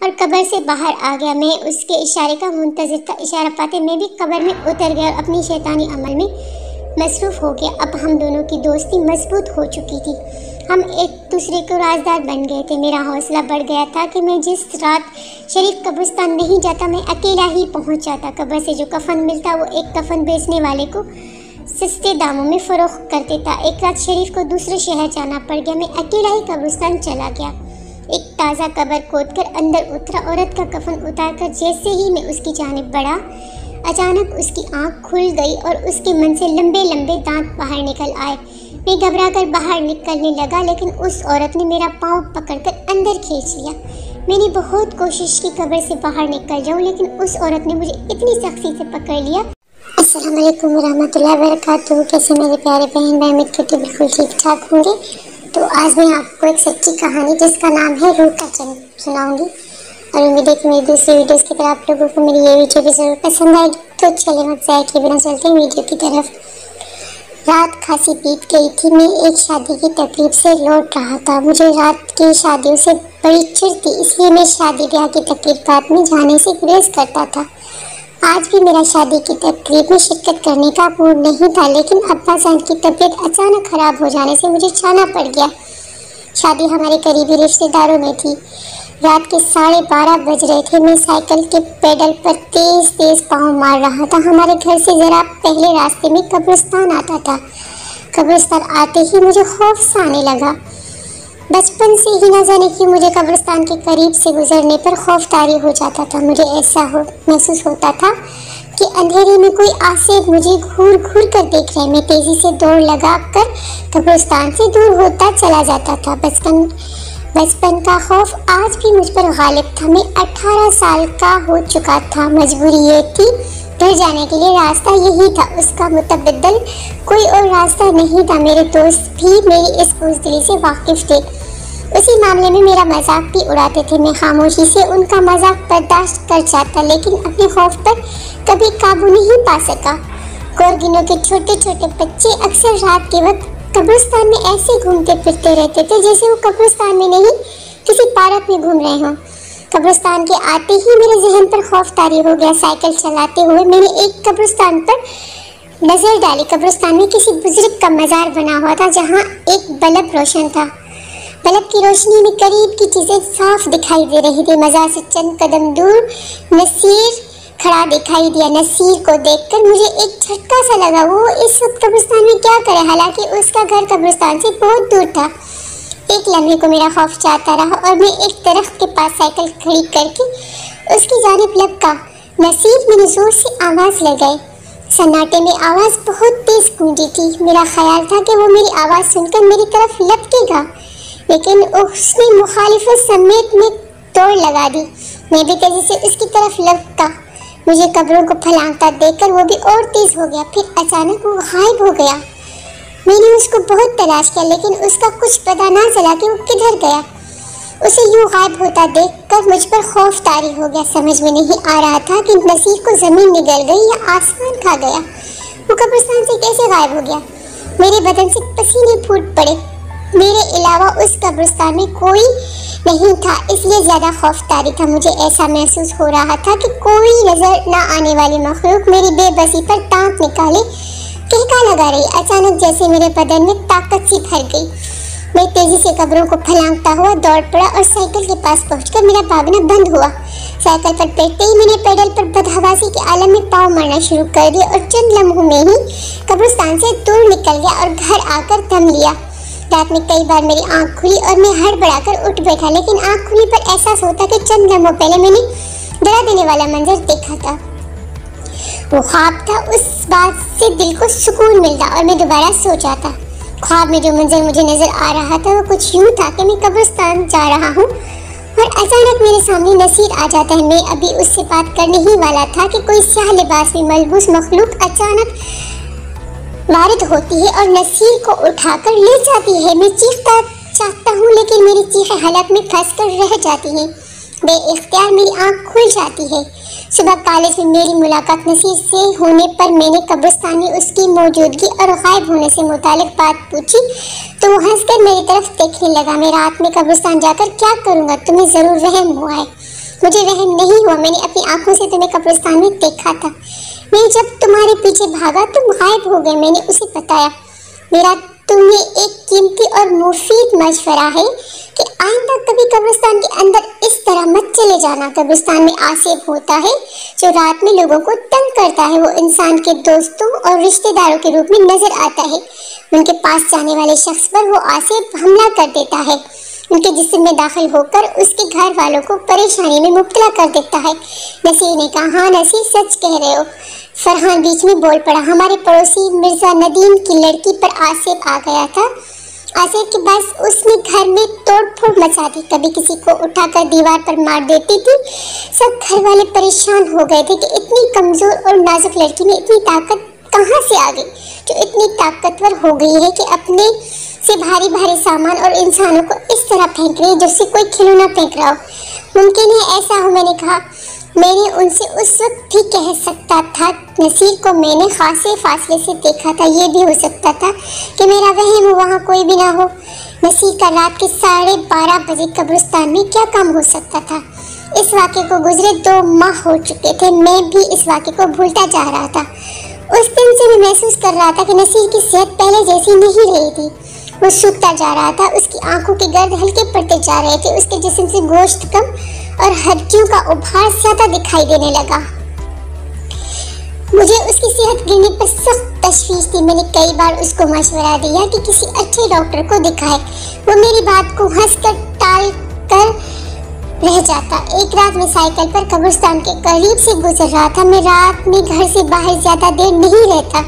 اور قبر سے باہر آ گیا۔ میں اس کے اشارے کا منتظر تھا۔ اشارہ پاتے میں بھی قبر میں اتر گیا اور اپنی شیطانی عمل میں مصروف ہو گیا۔ اب ہم دونوں کی دوستی مضبوط ہو چکی تھی۔ ہم ایک دوسرے کو رازدار بن گئے تھے۔ میرا حوصلہ بڑھ گیا تھا کہ میں جس رات شریف قبرستان نہیں جاتا میں اکیلا ہی پہنچ جاتا۔ قبر سے جو کفن ملتا وہ ایک کفن بیچنے والے کو سستے داموں میں فروخت کر دیتا۔ ایک رات شریف کو دوسرے شہر جانا پڑ گیا۔ میں اکیلا ہی قبرستان چلا گیا۔ ایک تازہ قبر کھود کر اندر اترا۔ عورت کا کفن اتار کر جیسے ہی میں اس کی جانب بڑھا، اچانک اس کی آنکھ کھل گئی اور اس کے منہ سے لمبے لمبے دانت باہر نکل آئے۔ میں گھبرا کر باہر نکلنے لگا، لیکن اس عورت نے میرا پاؤں پکڑ کر اندر کھینچ لیا۔ میں نے بہت کوشش کی قبر سے باہر نکل جاؤں، لیکن اس عورت نے مجھے اتنی سختی سے پکڑ لیا۔ السلام علیکم ورحمۃ اللہ وبرکاتہ۔ کیسے میرے پیارے بہن بھائی؟ امید کرتی ہوں بالکل ٹھیک ٹھاک ہوں گے۔ تو آج میں آپ کو ایک سچی کہانی جس کا نام ہے روح کا چین سناؤں گی، اور امید ہے کہ میری دوسری ویڈیوز کی طرح آپ لوگوں کو میری یہ ویڈیو بھی ضرور پسند آئے گی۔ تو چلیں وقت ضائع کیے بنا چلتے ہیں ویڈیو کی طرف۔ رات خاصی بیت گئی تھی۔ میں ایک شادی کی تقریب سے لوٹ رہا تھا۔ مجھے رات کی شادیوں سے بڑی چڑ تھی، اس لیے میں شادی بیاہ کی تقریبات میں جانے سے گریز کرتا تھا۔ آج بھی میرا شادی کی تقریب میں شرکت کرنے کا موڈ نہیں تھا، لیکن ابا جان کی طبیعت اچانک خراب ہو جانے سے مجھے جانا پڑ گیا۔ شادی ہمارے قریبی رشتہ داروں میں تھی۔ رات کے 12:30 بج رہے تھے۔ میں سائیکل کے پیڈل پر تیز تیز پاؤں مار رہا تھا۔ ہمارے گھر سے ذرا پہلے راستے میں قبرستان آتا تھا۔ قبرستان آتے ہی مجھے خوف سا آنے لگا۔ بچپن سے ہی نہ جانے کہ مجھے قبرستان کے قریب سے گزرنے پر خوف طاری ہو جاتا تھا۔ مجھے ایسا محسوس ہوتا تھا کہ اندھیرے میں کوئی آسیب مجھے گھور گھور کر دیکھ رہے۔ میں تیزی سے دوڑ لگا کر قبرستان سے دور ہوتا چلا جاتا تھا۔ بچپن کا خوف آج بھی مجھ پر غالب تھا۔ میں 18 سال کا ہو چکا تھا۔ مجبوری یہ تھی، گھر جانے کے لیے راستہ یہی تھا، اس کا متبدل کوئی اور راستہ نہیں تھا۔ میرے دوست بھی میری اس بزدلی سے واقف تھے، اسی معاملے میں میرا مذاق بھی اڑاتے تھے۔ میں خاموشی سے ان کا مذاق برداشت کر جاتا، لیکن اپنے خوف پر کبھی قابو نہیں پا سکا۔ گورگنوں کے چھوٹے چھوٹے بچے اکثر رات کے وقت قبرستان میں ایسے گھومتے پھرتے رہتے تھے جیسے وہ قبرستان میں نہیں کسی پارک میں گھوم رہے ہوں۔ قبرستان کے آتے ہی میرے ذہن پر خوف طاری ہو گیا۔ سائیکل چلاتے ہوئے میں نے ایک قبرستان پر نظر ڈالی۔ قبرستان میں کسی بزرگ کا مزار بنا ہوا تھا، جہاں ایک بلب روشن تھا۔ بلب کی روشنی میں قریب کی چیزیں صاف دکھائی دے رہی تھی۔ مزار سے چند قدم دور نصیر کھڑا دکھائی دیا۔ نصیر کو دیکھ کر مجھے ایک جھٹکا سا لگا۔ وہ اس وقت قبرستان میں کیا کرے، حالانکہ اس کا گھر قبرستان سے بہت دور تھا۔ ایک لمحے کو میرا خوف جاتا رہا اور میں ایک درخت کے پاس سائیکل کھڑی کر کے اس کی جانب لپکا۔ نصیر، میں نے زور سے آواز لگائی۔ سناٹے میں آواز بہت تیز گونجی تھی۔ میرا خیال تھا کہ وہ میری آواز سن کر میری طرف لپکے گا، لیکن اس نے مخالفت سمیت میں دوڑ لگا دی۔ میں بھی تیزی سے اس کی طرف لپکا۔ مجھے قبروں کو پھلانگتا دیکھ کر وہ بھی اور تیز ہو گیا، پھر اچانک وہ غائب ہو گیا۔ میں نے اس کو بہت تلاش کیا، لیکن اس کا کچھ پتہ نہ چلا کہ وہ کدھر گیا۔ اسے یوں غائب ہوتا دیکھ کر مجھ پر خوف طاری ہو گیا۔ سمجھ میں نہیں آ رہا تھا کہ نصیر کو زمین نگل گئی یا آسمان کھا گیا۔ وہ قبرستان سے کیسے غائب ہو گیا؟ میرے بدن سے پسینے پھوٹ پڑے۔ میرے علاوہ اس قبرستان میں کوئی نہیں تھا، اس لیے زیادہ خوف طاری تھا۔ مجھے ایسا محسوس ہو رہا تھا کہ کوئی نظر نہ آنے والی مخلوق میری بے بسی پر دانت نکالے کہکا لگا رہی۔ اچانک جیسے میرے بدن میں طاقت سی بھر گئی۔ میں تیزی سے قبروں کو پھلانگتا ہوا دوڑ پڑا اور سائیکل کے پاس پہنچ کر میرا بھاگنا بند ہوا۔ سائیکل پر بیٹھتے ہی میں نے پیڈل پر بدحواسی کے عالم میں پاؤں مارنا شروع کر دیا اور چند لمحوں میں ہی قبرستان سے دور نکل گیا اور گھر آ کر دم لیا۔ رات میں کئی بار میری آنکھ کھلی اور میں ہڑبڑا کر اٹھ بیٹھا، لیکن آنکھ کھلنے پر احساس ہوتا کہ چند لمحوں پہلے میں نے ڈرا دینے والا منظر دیکھا تھا۔ وہ خواب تھا، اس بات سے دل کو سکون ملتا اور میں دوبارہ سو جاتا۔ خواب میں جو منظر مجھے نظر آ رہا تھا وہ کچھ یوں تھا کہ میں قبرستان جا رہا ہوں اور اچانک میرے سامنے نصیر آ جاتا ہے۔ میں ابھی اس سے بات کرنے ہی والا تھا کہ کوئی سیاہ لباس میں ملبوس مخلوق اچانک وارد ہوتی ہے اور نصیر کو اٹھا کر لے جاتی ہے۔ میں چیخنا چاہتا ہوں، لیکن میری چیخیں حلق میں پھنس کر رہ جاتی ہیں۔ بے اختیار میری آنکھ کھل جاتی ہے۔ صبح کالج میں میری ملاقات نصیر سے ہونے پر میں نے قبرستان میں اس کی موجودگی اور غائب ہونے سے متعلق بات پوچھی تو وہ ہنس کر میری طرف دیکھنے لگا۔ میں رات میں قبرستان جا کر کیا کروں گا؟ تمہیں ضرور وہم ہوا ہے، مجھے وہم نہیں ہوا، میں نے اپنی آنکھوں سے تمہیں قبرستان میں دیکھا تھا۔ میں جب تمہارے پیچھے بھاگا تم غائب ہو گئے۔ میں نے اسے بتایا، میرا تمہیں ایک قیمتی اور مفید مشورہ ہے کہ آئندہ کبھی قبرستان کے اندر اس طرح مت چلے جانا۔ قبرستان میں آصف ہوتا ہے جو رات میں لوگوں کو تنگ کرتا ہے۔ وہ انسان کے دوستوں اور رشتہ داروں کے روپ میں نظر آتا ہے۔ ان کے پاس جانے والے شخص پر وہ آصف حملہ کر دیتا ہے، ان کے جسم میں داخل ہو کر اس کے گھر والوں کو پریشانی میں مبتلا کر دیتا ہے۔ نصیر نے کہا، ہاں نصیر سچ کہہ رہے ہو۔ فرحان بیچ میں بول پڑا، ہمارے پڑوسی مرزا ندیم کی لڑکی پر آصف آ گیا تھا۔ آصف کے بعد اس نے گھر میں توڑ پھوڑ مچا دی، کبھی کسی کو اٹھا کر دیوار پر مار دیتی تھی۔ سب گھر والے پریشان ہو گئے تھے کہ اتنی کمزور اور نازک لڑکی میں اتنی طاقت کہاں سے آ گئی، جو اتنی طاقتور ہو گئی ہے کہ اپنے سے بھاری بھاری سامان اور انسانوں کو اس طرح پھینک رہی ہے جیسے کوئی کھلونا پھینک رہا ہو۔ ممکن ہے ایسا ہو، میں نے کہا۔ میں نے ان سے اس وقت بھی کہہ سکتا تھا، نصیر کو میں نے خاصے فاصلے سے دیکھا تھا، یہ بھی ہو سکتا تھا کہ میرا وہم ہو، وہاں کوئی بھی نہ ہو۔ نصیر کا رات کے 12:30 بجے قبرستان میں کیا کام ہو سکتا تھا؟ اس واقعے کو گزرے 2 ماہ ہو چکے تھے، میں بھی اس واقعے کو بھولتا جا رہا تھا۔ اس دن سے میں محسوس کر رہا تھا کہ نصیر کی صحت پہلے جیسی نہیں رہی تھی۔ وہ سوکھتا جا رہا تھا، اس کی آنکھوں کے گرد ہلکے پڑتے جا رہے تھے، اس کے جسم سے گوشت کم اور ہڈیوں کا ابھار زیادہ دکھائی دینے لگا۔ مجھے اس کی صحت گرنے پر سخت تشویش تھی۔ میں نے کئی بار اس کو مشورہ دیا کہ کسی اچھے ڈاکٹر کو دکھائے، وہ میری بات کو ہنس کر ٹال کر رہ جاتا۔ ایک رات میں سائیکل پر قبرستان کے قریب سے گزر رہا تھا۔ میں رات میں گھر سے باہر زیادہ دیر نہیں رہتا۔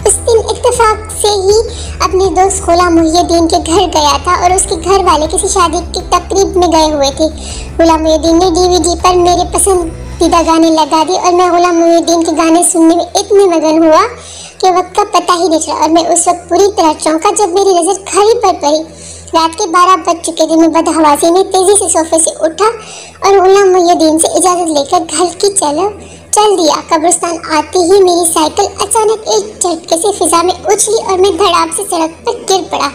اس دن اتفاق سے ہی اپنے دوست غلام محی الدین کے گھر گیا تھا اور اس کے گھر والے کسی شادی کی تقریب میں گئے ہوئے تھے۔ غلام محی الدین نے DVD پر میرے پسندیدہ گانے لگا دیے اور میں غلام محی الدین کے گانے سننے میں اتنے مگن ہوا کہ وقت کا پتہ ہی نہیں چلا، اور میں اس وقت پوری طرح چونکا جب میری نظر گھڑی پر پڑی۔ رات کے 12 بج چکے تھے۔ میں بدحواسی میں تیزی سے صوفے سے اٹھا اور غلام محی الدین سے اجازت لے کر گھر کی چل دیا۔ قبرستان آتے ہی میری سائیکل اچانک ایک جھٹکے سے فضا میں اچھلی اور میں دھڑام سے سڑک پر گر پڑا۔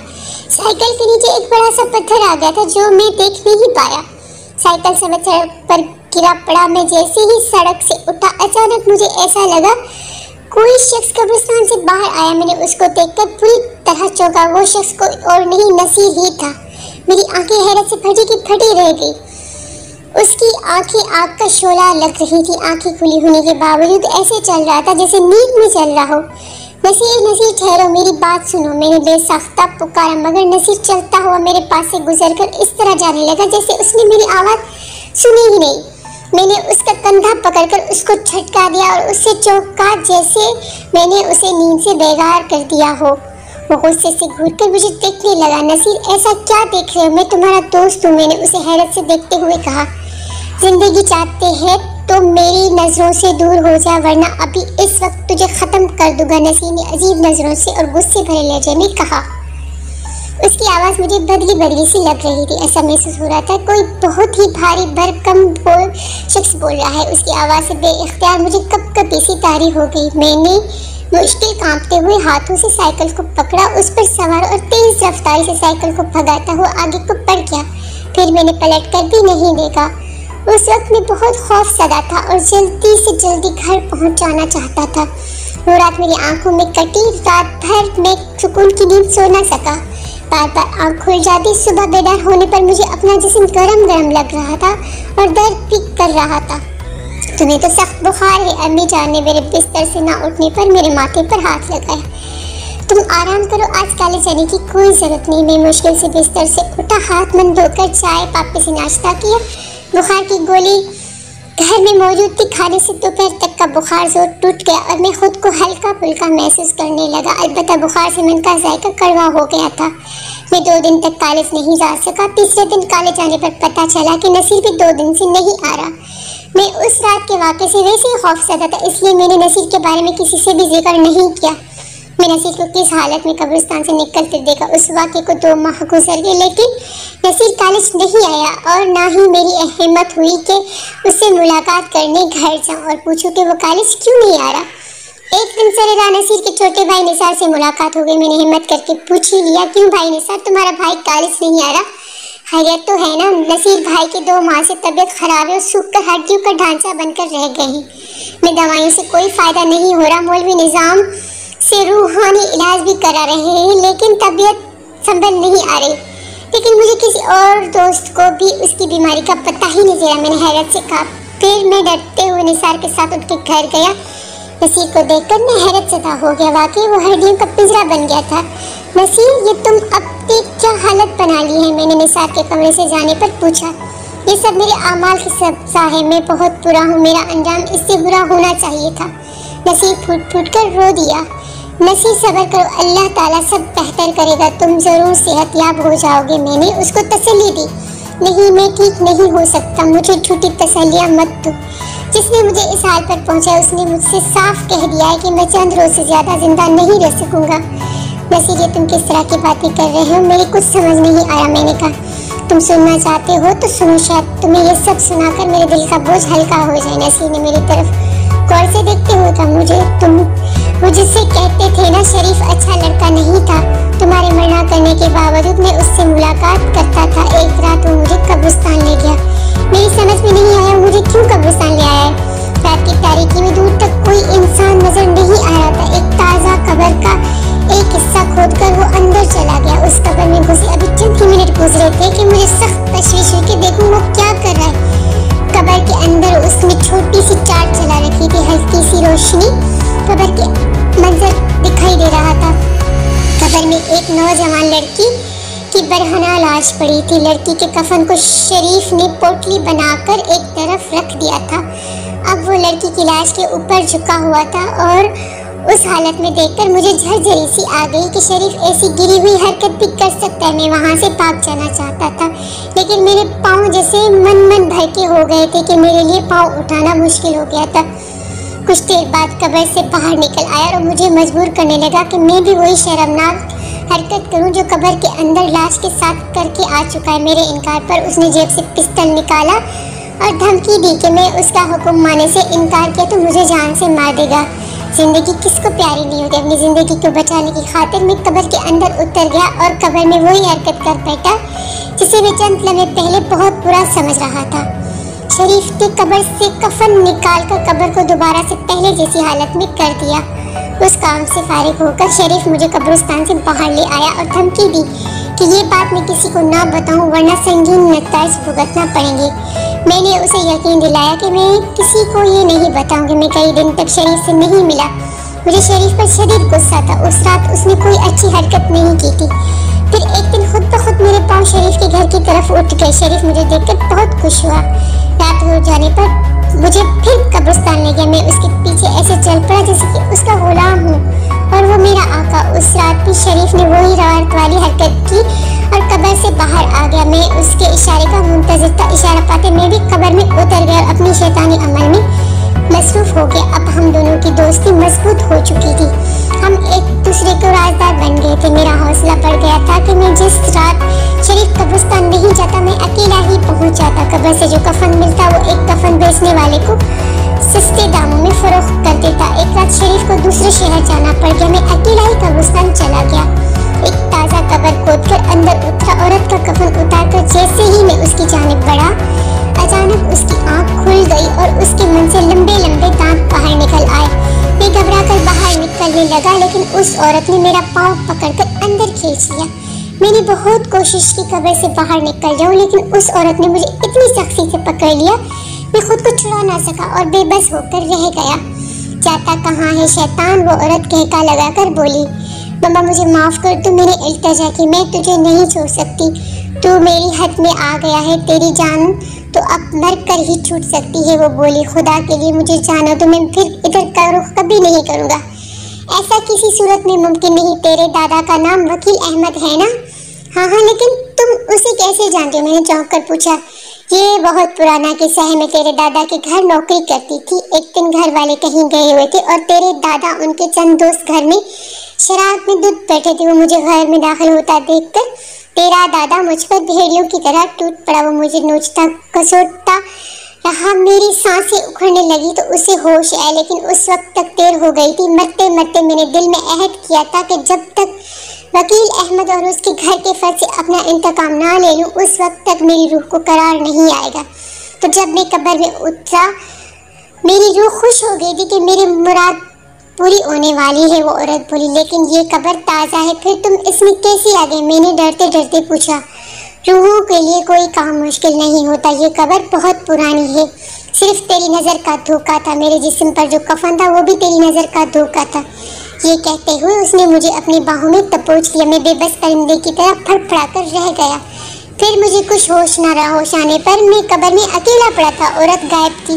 سائیکل کے نیچے ایک بڑا سا پتھر آ گیا تھا جو میں دیکھ نہیں پایا۔ سائیکل سمیت سڑک پر گرا پڑا۔ میں جیسے ہی سڑک سے اٹھا، اچانک مجھے ایسا لگا کوئی شخص قبرستان سے باہر آیا۔ میں نے اس کو دیکھ کر پوری طرح چونکا۔ وہ شخص کوئی اور نہیں، نصیر ہی تھا۔ میری آنکھیں حیرت سے پھٹی کی پھٹی رہ گئی۔ اس کی آنکھیں آگ کا شعلہ لگ رہی تھی۔ آنکھیں کھلی ہونے کے باوجود ایسے چل رہا تھا جیسے نیند میں چل رہا ہو۔ نصیر، نصیر ٹھہرو، میری بات سنو۔ میں نے بے ساختہ پکارا، مگر نصیر چلتا ہوا میرے پاس سے گزر کر اس طرح جانے لگا جیسے اس نے میری آواز سنی ہی نہیں۔ میں نے اس کا کندھا پکڑ کر اس کو جھٹکا دیا اور اس سے چونکا جیسے میں نے اسے نیند سے بیدار کر دیا ہو۔ وہ غصے سے گھور کر مجھے دیکھنے لگا۔ نصیر، ایسا کیا دیکھ رہے ہو؟ میں تمہارا دوست ہوں، میں نے اسے حیرت سے دیکھتے ہوئے کہا۔ زندگی چاہتے ہیں تو میری نظروں سے دور ہو جا، ورنہ ابھی اس وقت تجھے ختم کر دوں گا، نصیر نے عجیب نظروں سے اور غصے بھرے لہجے میں کہا۔ اس کی آواز مجھے بدلی بدلی سی لگ رہی تھی۔ ایسا محسوس ہو رہا تھا کوئی بہت ہی بھاری بھرکم شخص بول رہا ہے۔ اس کی آواز سے بے اختیار مجھے کپ کپی سی طاری ہو گئی۔ میں نے مشکل کانپتے ہوئے ہاتھوں سے سائیکل کو پکڑا، اس پر سوار اور تیز رفتاری سے سائیکل کو بھگاتا ہوا آگے کو بڑھ گیا۔ پھر میں نے پلٹ کر بھی نہیں دیکھا۔ اس وقت میں بہت خوف زدہ تھا اور جلدی سے جلدی گھر پہنچ جانا چاہتا تھا۔ وہ رات میری آنکھوں میں کٹی۔ رات بھر میں سکون کی نیند سو نہ سکا۔ بار بار آنکھ کھل جاتی۔ صبح بیدار ہونے پر مجھے اپنا جسم گرم گرم لگ رہا تھا اور درد بھی کر رہا تھا۔ تمہیں تو سخت بخار ہے، امی جان نے میرے بستر سے نہ اٹھنے پر میرے ماتھے پر ہاتھ لگایا۔ تم آرام کرو، آج کالے جانے کی کوئی ضرورت نہیں۔ میں مشکل سے بستر سے اٹھا، ہاتھ منہ دھو کر چائے پاپے سے ناشتہ کیا۔ بخار کی گولی گھر میں موجود تھی۔ کھانے سے دوپہر تک کا بخار زور ٹوٹ گیا اور میں خود کو ہلکا پھلکا محسوس کرنے لگا۔ البتہ بخار سے من کا ذائقہ کڑوا ہو گیا تھا۔ میں 2 دن تک کالج نہیں جا سکا۔ تیسرے دن کالج جانے پر پتہ چلا کہ نصیر بھی 2 دن سے نہیں آ رہا۔ میں اس رات کے واقعے سے ویسے ہی خوف زدہ تھا، اس لیے میں نے نصیر کے بارے میں کسی سے بھی ذکر نہیں کیا۔ میں نصیر کو کس حالت میں قبرستان سے نکلتے دیکھا اس واقعے کو 2 ماہ گزر گئے، لیکن نصیر کالج نہیں آیا اور نہ ہی میری ہمت ہوئی کہ اس سے ملاقات کرنے گھر جاؤں اور پوچھوں کہ وہ کالج کیوں نہیں آ رہا۔ ایک دن سر راہ نصیر کے چھوٹے بھائی نثار سے ملاقات ہو گئی۔ میں نے ہمت کر کے پوچھ ہی لیا، کیوں بھائی نثار، تمہارا بھائی کالج نہیں آ رہا؟ خیریت تو ہے نا؟ نصیر بھائی کے 2 ماہ سے طبیعت خراب ہے اور سوکھ کر ہڈیوں کا ڈھانچہ بن کر رہ گئے ہیں۔ میں دوائیوں سے کوئی فائدہ نہیں ہو رہا، مولوی نظام سے روحانی علاج بھی کرا رہے ہیں لیکن طبیعت سنبھل نہیں آ رہی۔ لیکن مجھے کسی اور دوست کو بھی اس کی بیماری کا پتہ ہی نہیں چلا۔ میں نے حیرت سے کہا۔ پھر میں ڈرتے ہوئے نثار کے ساتھ ان کے گھر گیا۔ نصیر کو دیکھ کر میں حیرت زدہ ہو گیا، واقعی وہ ہڈیوں کا پنجرا بن گیا تھا۔ نصیر، یہ تم اب کیا حالت بنا لی ہے؟ میں نے نثار کے کمرے سے جانے پر پوچھا۔ یہ سب میرے اعمال کی سزا ہے، میں بہت برا ہوں، میرا انجام اس سے برا ہونا چاہیے تھا۔ نصیر پھوٹ پھوٹ کر رو دیا۔ نصیر صبر کرو، اللہ تعالیٰ سب بہتر کرے گا، تم ضرور صحت یاب ہو جاؤ گے۔ میں نے اس کو تسلی دی۔ نہیں، میں ٹھیک نہیں ہو سکتا، مجھے جھوٹی تسلیاں مت دو۔ جس نے مجھے اس حال پر پہنچا اس نے مجھ سے صاف کہہ دیا ہے کہ میں چند روز سے زیادہ زندہ نہیں رہ سکوں گا۔ نصیر، یہ تم کس طرح کی باتیں کر رہے ہو؟ میری کچھ سمجھ نہیں آیا۔ میں نے کہا، تم سننا چاہتے ہو تو سنو، شاید تمہیں یہ سب سنا کر میرے دل کا بوجھ ہلکا ہو جائے۔ نصیر نے میری طرف غور سے دیکھتے ہوئے کہا، وہ جس سے کہتے تھے نا شریف اچھا لڑکا نہیں تھا، تمہارے منع کرنے کے باوجود میں اس سے ملاقات کرتا تھا۔ ایک رات وہ مجھے قبرستان لے گیا۔ میری سمجھ میں نہیں آیا مجھے کیوں قبرستان لے آیا ہے۔ رات کی تاریکی میں دور تک کوئی انسان نظر نہیں آ رہا تھا۔ ایک تازہ قبر کا ایک حصہ کھود کر وہ اندر چلا گیا۔ اس قبر میں گھسے ابھی چند ہی منٹ گزرے تھے کہ مجھے سخت تشویش ہوئی کہ دیکھوں وہ کیا کر رہا ہے۔ قبر کے اندر اس نے چھوٹی سی چاٹ جلا رکھی تھی، ہلکی سی روشنی قبر کے منظر دکھائی دے رہا تھا۔ قبر میں ایک نوجوان لڑکی کی برہنہ لاش پڑی تھی۔ لڑکی کے کفن کو شریف نے پوٹلی بنا کر ایک طرف رکھ دیا تھا۔ اب وہ لڑکی کی لاش کے اوپر جھکا ہوا تھا اور اس حالت میں دیکھ کر مجھے جھرجھری سی آ گئی کہ شریف ایسی گری ہوئی حرکت بھی کر سکتا ہے۔ میں وہاں سے بھاگ جانا چاہتا تھا لیکن میرے پاؤں جیسے من بھرکے ہو گئے تھے کہ میرے لیے پاؤں اٹھانا مشکل ہو گیا تھا۔ کچھ دیر بعد قبر سے باہر نکل آیا اور مجھے مجبور کرنے لگا کہ میں بھی وہی شرمناک حرکت کروں جو قبر کے اندر لاش کے ساتھ کر کے آ چکا ہے۔ میرے انکار پر اس نے جیب سے پستل نکالا اور دھمکی دی کہ میں اس کا حکم ماننے سے انکار کیا تو مجھے جان سے مار دے گا۔ زندگی کس کو پیاری نہیں ہوتی؟ اپنی زندگی کو بچانے کی خاطر میں قبر کے اندر اتر گیا اور قبر میں وہی حرکت کر بیٹھا جسے میں چند لمحے پہلے بہت برا سمجھ رہا تھا۔ شریف نے قبر سے کفن نکال کر قبر کو دوبارہ سے پہلے جیسی حالت میں کر دیا۔ اس کام سے فارغ ہو کر شریف مجھے قبرستان سے باہر لے آیا اور دھمکی دی کہ یہ بات میں کسی کو نہ بتاؤں ورنہ سنگین نتائج بھگتنا پڑیں گے۔ میں نے اسے یقین دلایا کہ میں کسی کو یہ نہیں بتاؤں گی۔ میں کئی دن تک شریف سے نہیں ملا۔ مجھے شریف پر شدید غصہ تھا۔ اس رات اس نے کوئی اچھی حرکت نہیں کی تھی۔ پھر ایک دن خود بخود میرے پاؤں شریف کے گھر کی طرف اٹھ گئے۔ شریف مجھے دیکھ کر بہت خوش ہوا۔ رات ہو جانے پر مجھے پھر قبرستان لے گیا۔ میں اس کے پیچھے ایسے چل پڑا جیسے کہ اس کا غلام ہوں اور وہ میرا آقا۔ اس رات بھی شریف نے وہی روایت والی حرکت کی اور قبر سے باہر آ گیا۔ میں اس کے اشارے کا منتظر تھا۔ اشارہ پاتے میں بھی قبر میں اتر گیا اور اپنی شیطانی عمل میں مصروف ہو گیا۔ اب ہم دونوں کی دوستی مضبوط ہو چکی تھی۔ ہم ایک دوسرے کو رازدار بن گئے تھے۔ میرا حوصلہ بڑھ گیا تھا کہ میں جس رات شریف قبرستان نہیں جاتا میں اکیلا ہی پہنچ جاتا۔ قبر سے جو کفن ملتا وہ ایک کفن بیچنے والے کو سستے داموں میں فروخت کر دیتا۔ ایک رات شریف کو دوسرے شہر جانا پڑ گیا۔ میں اکیلا ہی قبرستان چلا گیا۔ ایک تازہ قبر کھود کر اندر اترا۔ عورت کا کفن اتار کر جیسے ہی میں اس کی جانب بڑھا اچانک اس کی آنکھ کھل گئی اور اس کے منہ سے لمبے لمبے دانت باہر نکل آئے۔ میں گھبرا کر باہر نکلنے لگا لیکن اس عورت نے میرا پاؤں پکڑ کر اندر کھینچ لیا۔ میں نے بہت کوشش کی قبر سے باہر نکل جاؤں لیکن اس عورت نے مجھے اتنی سختی سے پکڑ لیا میں خود کو چھڑا نہ سکا اور بے بس ہو کر رہ گیا۔ جاتا کہاں ہے شیطان؟ وہ عورت کہکا لگا کر بولی۔ ماما مجھے معاف کر دو، میں نے التجا کی، میں تجھے نہیں چھوڑ سکتی، تو میری حد میں آ گیا ہے، تیری جان تو اب مر کر ہی چھوٹ سکتی ہے۔ وہ بولی، خدا کے لیے مجھے جانا تو میں پھر ادھر کا رخ کبھی نہیں کروں گا۔ ایسا کسی صورت میں ممکن نہیں۔ تیرے دادا کا نام وکیل احمد ہے نا؟ ہاں لیکن تم اسے کیسے جانتے ہو؟ میں نے چونک کر پوچھا۔ یہ بہت پرانا قصہ ہے، میں تیرے دادا کے گھر نوکری کرتی تھی۔ ایک دن گھر والے کہیں گئے ہوئے تھے اور تیرے دادا ان کے چند دوست گھر میں شراب میں دودھ بیٹھے تھے۔ وہ مجھے گھر میں داخل ہوتا دیکھ کر تیرا دادا مجھ پر بھیڑیوں کی طرح ٹوٹ پڑا۔ وہ مجھے نوچتا کسوٹتا رہا، میری سانسیں اکھڑنے لگی تو اسے ہوش آیا لیکن اس وقت تک دیر ہو گئی تھی۔ مرتے مرتے میں نے دل میں عہد کیا تھا کہ جب تک وکیل احمد اور اس کے گھر کے فرد سے اپنا انتقام نہ لے لوں اس وقت تک میری روح کو قرار نہیں آئے گا۔ تو جب میں قبر میں اترا میری روح خوش ہو گئی تھی کہ میری مراد پوری ہونے والی ہے۔ وہ عورت بولی، لیکن یہ قبر تازہ ہے، پھر تم اس میں کیسے آ گئے؟ میں نے ڈرتے ڈرتے پوچھا۔ روحوں کے لیے کوئی کام مشکل نہیں ہوتا، یہ قبر بہت پرانی ہے، صرف تیری نظر کا دھوکہ تھا، میرے جسم پر جو کفن تھا وہ بھی تیری نظر کا دھوکہ تھا۔ یہ کہتے ہوئے اس نے مجھے اپنی باہوں میں دبوچ لیا۔ میں بے بس پرندے کی طرح پھڑ پھڑا کر رہ گیا۔ پھر مجھے کچھ ہوش نہ رہا۔ ہوش آنے پر میں قبر میں اکیلا پڑا تھا، عورت غائب تھی۔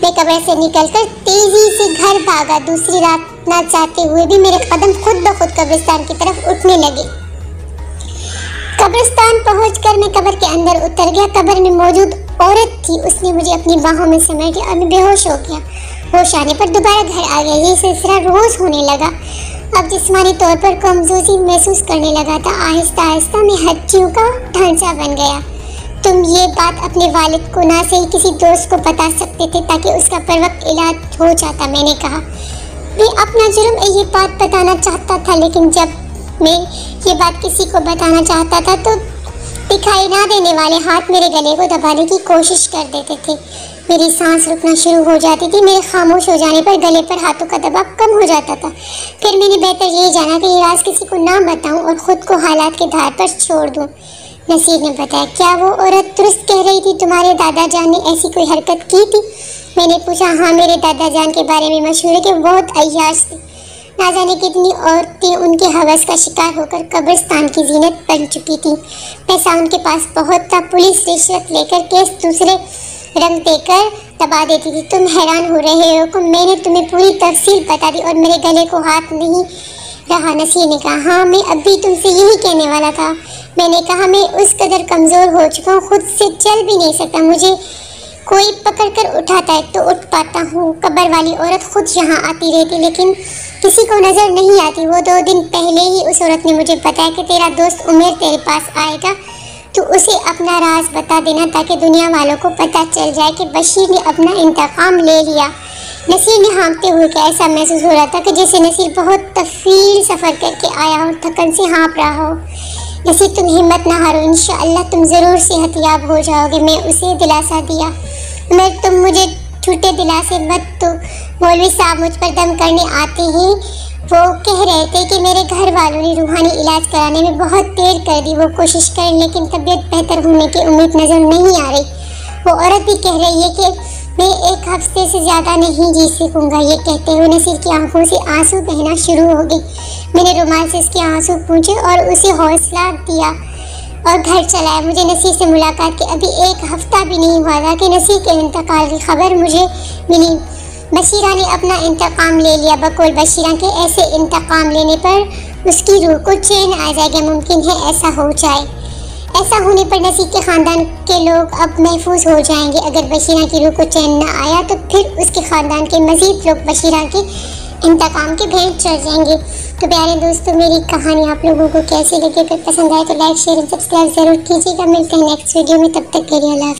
میں قبر سے نکل کر تیزی سے گھر بھاگا۔ دوسری رات نہ چاہتے ہوئے بھی میرے قدم خود بخود قبرستان کی طرف اٹھنے لگے۔ قبرستان پہنچ کر میں قبر کے اندر اتر گیا۔ قبر میں موجود عورت تھی، اس نے مجھے اپنی باہوں میں سمیٹ لیا اور میں بے ہوش ہو گیا۔ ہوش آنے پر دوبارہ گھر آ گیا۔ یہ سلسلہ روز ہونے لگا۔ اب جسمانی طور پر کمزوری محسوس کرنے لگا تھا۔ آہستہ آہستہ میں ہڈیوں کا ڈھانچہ بن گیا۔ تم یہ بات اپنے والد کو نہ صحیح کسی دوست کو بتا سکتے تھے تاکہ اس کا پر وقت علاج ہو جاتا، میں نے کہا۔ میں اپنا جرم یہ بات بتانا چاہتا تھا، لیکن جب میں یہ بات کسی کو بتانا چاہتا تھا تو دکھائی نہ دینے والے ہاتھ میرے گلے کو دبانے کی کوشش کر دیتے تھے۔ میری سانس رکنا شروع ہو جاتی تھی۔ میرے خاموش ہو جانے پر گلے پر ہاتھوں کا دباؤ کم ہو جاتا تھا۔ پھر میں نے بہتر یہ جانا کہ یہ راز کسی کو نہ بتاؤں اور خود کو حالات کے دھار پر چھوڑ دوں۔ نصیر نے بتایا، کیا وہ عورت درست کہہ رہی تھی؟ تمہارے دادا جان نے ایسی کوئی حرکت کی تھی؟ میں نے پوچھا۔ ہاں، میرے دادا جان کے بارے میں مشہور ہے کہ وہ بہت عیاش تھے۔ نہ جانے کتنی عورتیں ان کے ہوس کا شکار ہو کر قبرستان کی زینت بن چکی تھی۔ پیسہ ان کے پاس بہت تھا، پولیس رشوت لے کر کیس دوسرے رنگ دے کر دبا دیتی تھی۔ تم حیران ہو رہے ہو کہ میں نے تمہیں پوری تفصیل بتا دی اور میرے گلے کو ہاتھ نہیں رہا۔ نصیر نے کہا، ہاں میں اب بھی تم سے یہی کہنے والا تھا۔ میں نے کہا، میں اس قدر کمزور ہو چکا ہوں، خود سے چل بھی نہیں سکتا، مجھے کوئی پکڑ کر اٹھاتا ہے تو اٹھ پاتا ہوں۔ قبر والی عورت خود یہاں آتی رہتی لیکن کسی کو نظر نہیں آتی۔ وہ 2 دن پہلے ہی اس عورت نے مجھے بتایا کہ تیرا دوست عمیر تیرے پاس آئے گا، تو اسے اپنا راز بتا دینا تاکہ دنیا والوں کو پتہ چل جائے کہ بشیر نے اپنا انتقام لے لیا۔ نصیر نے ہانپتے ہوئے کہ ایسا محسوس ہو رہا تھا کہ جیسے نصیر بہت طویل سفر کر کے آیا ہو، تھکن سے ہانپ رہا ہو۔ نصیر، تم ہمت نہ ہارو، انشاءاللہ تم ضرور صحت یاب ہو جاؤ گے، میں اسے دلاسا دیا۔ عمر، تم مجھے جھوٹے دلاسے مت دو، مولوی صاحب مجھ پر دم کرنے آتے ہیں۔ وہ کہہ رہے تھے کہ میرے گھر والوں نے روحانی علاج کرانے میں بہت دیر کر دی، وہ کوشش کریں لیکن طبیعت بہتر ہونے کی امید نظر نہیں آ رہی۔ وہ عورت بھی کہہ رہی ہے کہ میں 1 ہفتے سے زیادہ نہیں جی سکوں گا۔ یہ کہتے ہوئے نصیر کی آنکھوں سے آنسو بہنا شروع ہو گئی۔ میں نے رومال سے اس کے آنسو پونچھے اور اسے حوصلہ دیا اور گھر چلایا۔ مجھے نصیر سے ملاقات کے ابھی 1 ہفتہ بھی نہیں ہوا تھا کہ نصیر کے انتقال کی خبر مجھے ملی۔ بشیرہ نے اپنا انتقام لے لیا۔ بقول بشیرہ کے ایسے انتقام لینے پر اس کی روح کو چین آ جائے گا، ممکن ہے ایسا ہو جائے۔ ایسا ہونے پر نصیر کے خاندان کے لوگ اب محفوظ ہو جائیں گے۔ اگر بشیرہ کی روح کو چین نہ آیا تو پھر اس کے خاندان کے مزید لوگ بشیرہ کے انتقام کے بھینٹ چڑھ جائیں گے۔ تو پیارے دوستو، میری کہانی آپ لوگوں کو کیسی لگی؟ اگر پسند آئے تو لائک، شیئر اور سبسکرائب ضرور کیجیے گا۔ ملتے ہیں نیکسٹ ویڈیو میں، تب تک کے لیے اللہ حافظ۔